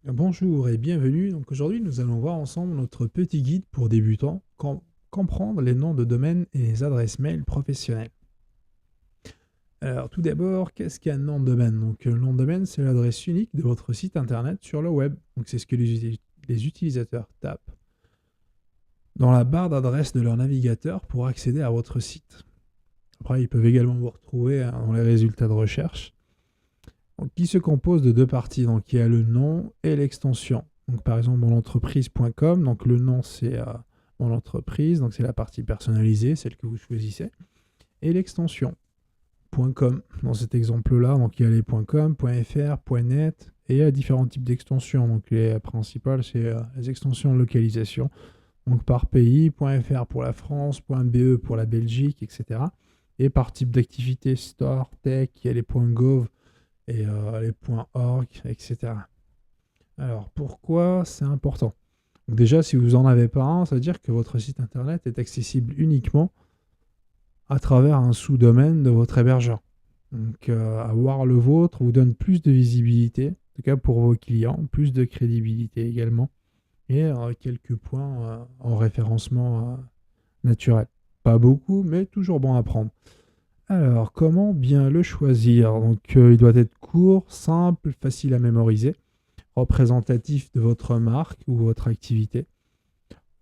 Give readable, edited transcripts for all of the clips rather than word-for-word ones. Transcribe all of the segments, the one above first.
Bonjour et bienvenue. Donc aujourd'hui, nous allons voir ensemble notre petit guide pour débutants, comprendre les noms de domaine et les adresses mail professionnelles. Alors tout d'abord, qu'est-ce qu'un nom de domaine? Donc le nom de domaine, c'est l'adresse unique de votre site internet sur le web. Donc c'est ce que les utilisateurs tapent dans la barre d'adresse de leur navigateur pour accéder à votre site. Après, ils peuvent également vous retrouver dans les résultats de recherche. Donc, qui se compose de deux parties. Donc, il y a le nom et l'extension. Donc, par exemple, monentreprise.com. Donc, le nom, c'est mon entreprise. Donc, c'est la partie personnalisée, celle que vous choisissez. Et l'extension, .com. Dans cet exemple-là, donc, il y a les .com, .fr, .net. Et il y a différents types d'extensions. Donc, les principales, c'est les extensions de localisation. Donc, par pays, .fr pour la France, .be pour la Belgique, etc. Et par type d'activité, store, tech, il y a les .gov et les .org, etc. Alors, pourquoi c'est important? Donc déjà, si vous n'en avez pas un, ça veut dire que votre site internet est accessible uniquement à travers un sous-domaine de votre hébergeur. Donc, avoir le vôtre vous donne plus de visibilité, en tout cas pour vos clients, plus de crédibilité également, et quelques points en référencement naturel. Pas beaucoup, mais toujours bon à prendre. Alors, comment bien le choisir? Donc, il doit être court, simple, facile à mémoriser, représentatif de votre marque ou votre activité.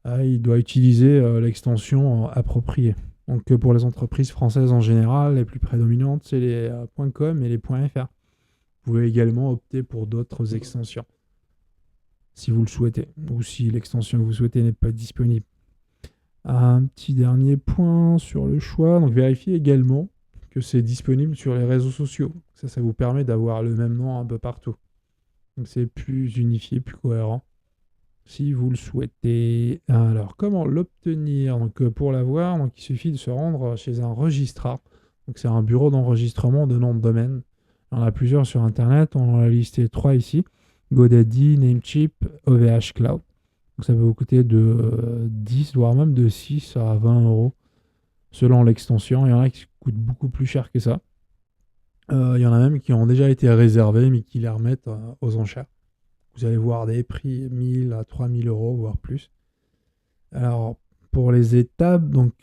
Il doit utiliser l'extension appropriée. Donc, pour les entreprises françaises en général, les plus prédominantes, c'est les .com et les .fr. Vous pouvez également opter pour d'autres extensions, si vous le souhaitez, ou si l'extension que vous souhaitez n'est pas disponible. Un petit dernier point sur le choix. Donc, vérifiez également que c'est disponible sur les réseaux sociaux. Ça vous permet d'avoir le même nom un peu partout. Donc, c'est plus unifié, plus cohérent, si vous le souhaitez. Alors, comment l'obtenir? Donc, pour l'avoir, donc, il suffit de se rendre chez un registrar. Donc, c'est un bureau d'enregistrement de noms de domaine. Il y en a plusieurs sur Internet. On en a listé 3 ici. GoDaddy, Namecheap, OVH Cloud. Donc ça peut vous coûter de 10, voire même de 6 à 20 euros selon l'extension. Il y en a qui coûtent beaucoup plus cher que ça. Il y en a même qui ont déjà été réservés mais qui les remettent aux enchères. Vous allez voir des prix 1000 à 3000 euros, voire plus. Alors, pour les étapes, donc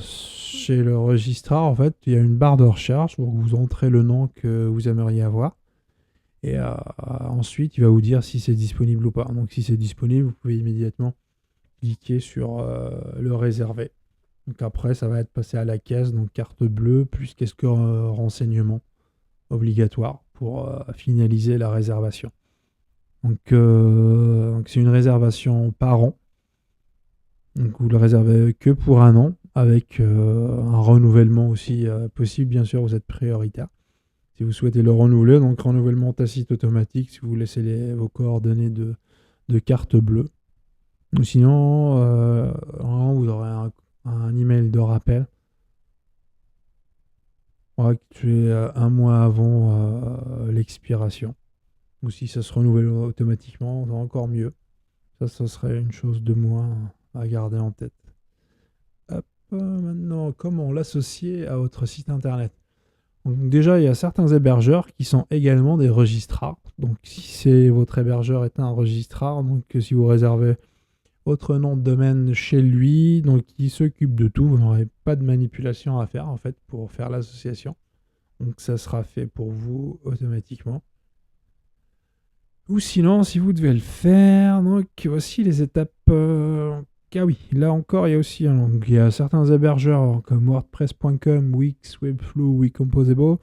chez le registrar, en fait, il y a une barre de recherche où vous entrez le nom que vous aimeriez avoir. Et ensuite, il va vous dire si c'est disponible ou pas. Donc, si c'est disponible, vous pouvez immédiatement cliquer sur le réserver. Donc, après, ça va être passé à la caisse, donc carte bleue, plus quelques renseignements obligatoires pour finaliser la réservation. Donc, c'est une réservation par an. Donc, vous le réservez que pour un an, avec un renouvellement aussi possible. Bien sûr, vous êtes prioritaire. Si vous souhaitez le renouveler, donc renouvellement tacite automatique, si vous laissez vos coordonnées de carte bleue. Ou sinon, vous aurez un email de rappel. On va activer un mois avant l'expiration. Ou si ça se renouvelle automatiquement, c'est encore mieux. Ça serait une chose de moins à garder en tête. Hop, maintenant, comment l'associer à votre site internet? Donc déjà, il y a certains hébergeurs qui sont également des registrars. Donc si votre hébergeur est un registrar, donc si vous réservez votre nom de domaine chez lui, donc il s'occupe de tout, vous n'aurez pas de manipulation à faire en fait pour faire l'association. Donc ça sera fait pour vous automatiquement. Ou sinon, si vous devez le faire, donc voici les étapes. Ah oui, là encore, il y a aussi donc, il y a certains hébergeurs comme WordPress.com, Wix, Webflow, WeComposable.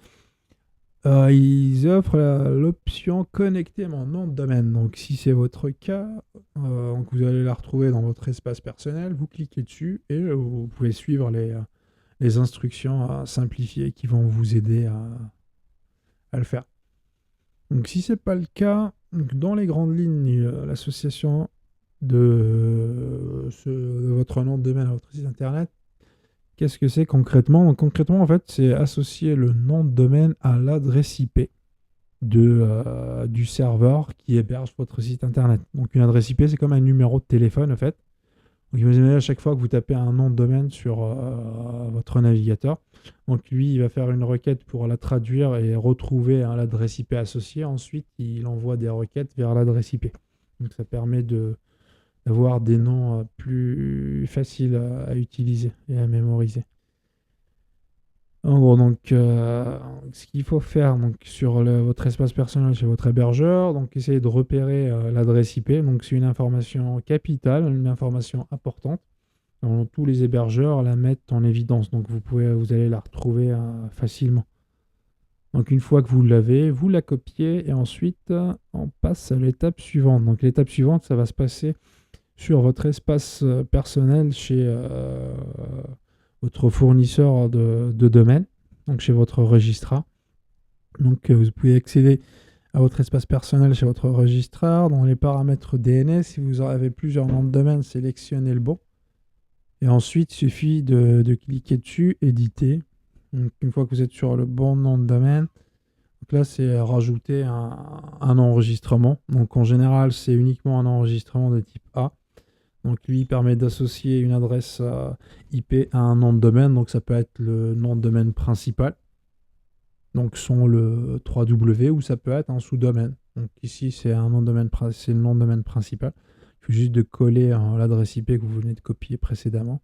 Ils offrent l'option connecter mon nom de domaine. Donc, si c'est votre cas, donc vous allez la retrouver dans votre espace personnel. Vous cliquez dessus et vous pouvez suivre les instructions simplifiées qui vont vous aider à le faire. Donc, si c'est pas le cas, donc, dans les grandes lignes, l'association de votre nom de domaine à votre site internet, qu'est-ce que c'est concrètement? Donc, concrètement, en fait, c'est associer le nom de domaine à l'adresse IP du serveur qui héberge votre site internet. Donc, une adresse IP, c'est comme un numéro de téléphone, en fait. Donc imaginez à chaque fois que vous tapez un nom de domaine sur votre navigateur, donc lui il va faire une requête pour la traduire et retrouver l'adresse IP associée. Ensuite il envoie des requêtes vers l'adresse IP. Donc ça permet d'avoir des noms plus faciles à utiliser et à mémoriser. En gros, donc, ce qu'il faut faire donc, sur votre espace personnel chez votre hébergeur, donc essayez de repérer l'adresse IP. Donc, c'est une information capitale, une information importante. Dans tous les hébergeurs la mettent en évidence, donc vous allez la retrouver facilement. Donc, une fois que vous l'avez, vous la copiez et ensuite, on passe à l'étape suivante. Donc, l'étape suivante, ça va se passer sur votre espace personnel chez votre fournisseur de domaine, donc chez votre registrar. Donc vous pouvez accéder à votre espace personnel chez votre registrar. Dans les paramètres DNS, si vous avez plusieurs noms de domaine, sélectionnez le bon. Et ensuite, il suffit de cliquer dessus, éditer. Donc, une fois que vous êtes sur le bon nom de domaine, donc là, c'est rajouter un enregistrement. Donc en général, c'est uniquement un enregistrement de type A. Donc lui, il permet d'associer une adresse IP à un nom de domaine. Donc ça peut être le nom de domaine principal. Donc le 3W ou ça peut être un sous-domaine. Donc ici, c'est un nom de domaine, c'est le nom de domaine principal. Il faut juste de coller l'adresse IP que vous venez de copier précédemment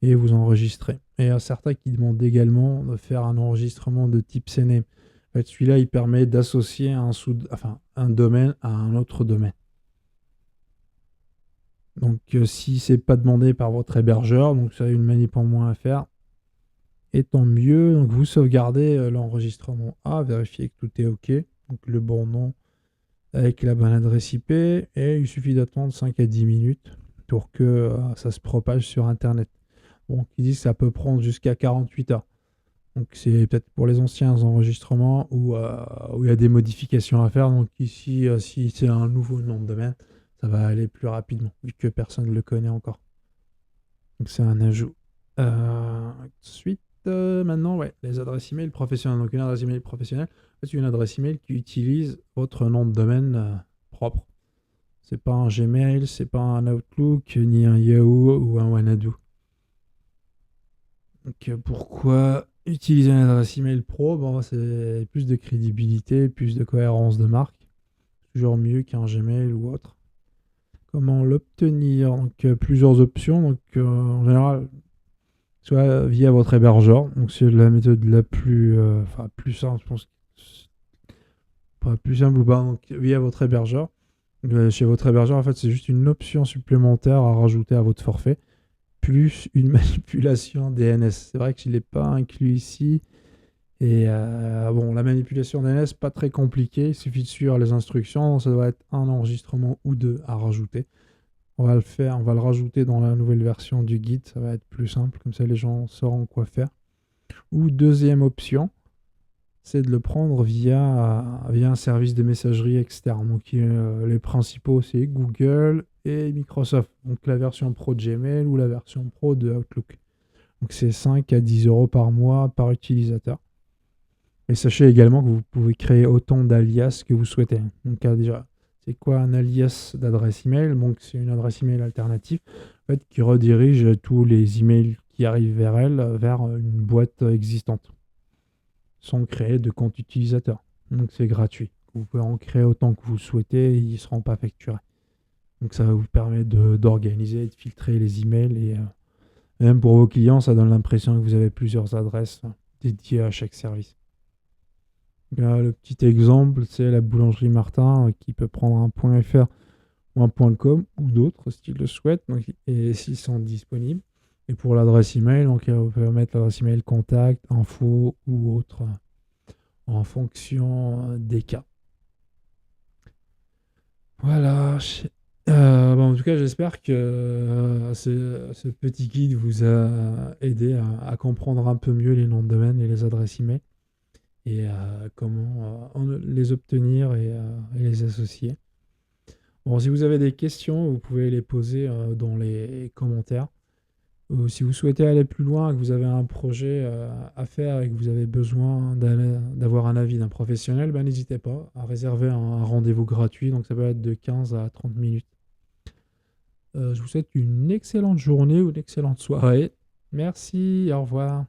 et vous enregistrer. Et il y a certains qui demandent également de faire un enregistrement de type CNAME. En fait, celui-là, il permet d'associer un domaine à un autre domaine. Donc si c'est pas demandé par votre hébergeur, donc ça a une manip en moins à faire, et tant mieux. Donc vous sauvegardez l'enregistrement A, vérifiez que tout est OK, donc le bon nom avec la bonne adresse IP, et il suffit d'attendre 5 à 10 minutes pour que ça se propage sur Internet. Bon, ils disent que ça peut prendre jusqu'à 48 heures. Donc c'est peut-être pour les anciens enregistrements où il y a des modifications à faire. Donc ici, si c'est un nouveau nom de domaine, ça va aller plus rapidement, vu que personne ne le connaît encore. Donc c'est un ajout. Ensuite, maintenant, les adresses email professionnelles. Donc une adresse email professionnelle, c'est une adresse email qui utilise votre nom de domaine propre. C'est pas un Gmail, c'est pas un Outlook, ni un Yahoo ou un Wanadu. Donc pourquoi utiliser une adresse email pro? Bon, c'est plus de crédibilité, plus de cohérence de marque. Toujours mieux qu'un Gmail ou autre. Comment l'obtenir? Donc plusieurs options. Donc en général, soit via votre hébergeur. Donc c'est la méthode la plus simple, je pense. Pas plus simple ou pas. Donc via votre hébergeur. Chez votre hébergeur, en fait, c'est juste une option supplémentaire à rajouter à votre forfait, plus une manipulation DNS. C'est vrai que je ne l'ai pas inclus ici. Et la manipulation DNS, pas très compliqué. Il suffit de suivre les instructions. Ça doit être un enregistrement ou deux à rajouter. On va le rajouter dans la nouvelle version du guide. Ça va être plus simple. Comme ça, les gens sauront quoi faire. Ou deuxième option, c'est de le prendre via un service de messagerie externe. Donc, les principaux, c'est Google et Microsoft. Donc, la version pro de Gmail ou la version pro de Outlook. Donc, c'est 5 à 10 euros par mois par utilisateur. Et sachez également que vous pouvez créer autant d'alias que vous souhaitez. Donc, déjà, c'est quoi un alias d'adresse email? Donc, c'est une adresse email alternative en fait, qui redirige tous les emails qui arrivent vers elle vers une boîte existante, sans créer de compte utilisateur. Donc c'est gratuit. Vous pouvez en créer autant que vous souhaitez et ils ne seront pas facturés. Donc ça vous permet d'organiser et de filtrer les emails. Et même pour vos clients, ça donne l'impression que vous avez plusieurs adresses dédiées à chaque service. Le petit exemple, c'est la boulangerie Martin qui peut prendre un .fr ou un .com ou d'autres s'ils le souhaitent, et s'ils sont disponibles. Et pour l'adresse email, donc vous pouvez mettre l'adresse email contact, info ou autre en fonction des cas. Voilà. En tout cas, j'espère que ce petit guide vous a aidé à comprendre un peu mieux les noms de domaine et les adresses email et comment les obtenir et les associer. Bon, si vous avez des questions, vous pouvez les poser dans les commentaires. Ou si vous souhaitez aller plus loin, que vous avez un projet à faire et que vous avez besoin d'avoir un avis d'un professionnel, n'hésitez pas à réserver un rendez-vous gratuit. Donc ça peut être de 15 à 30 minutes. Je vous souhaite une excellente journée ou une excellente soirée. Merci, au revoir.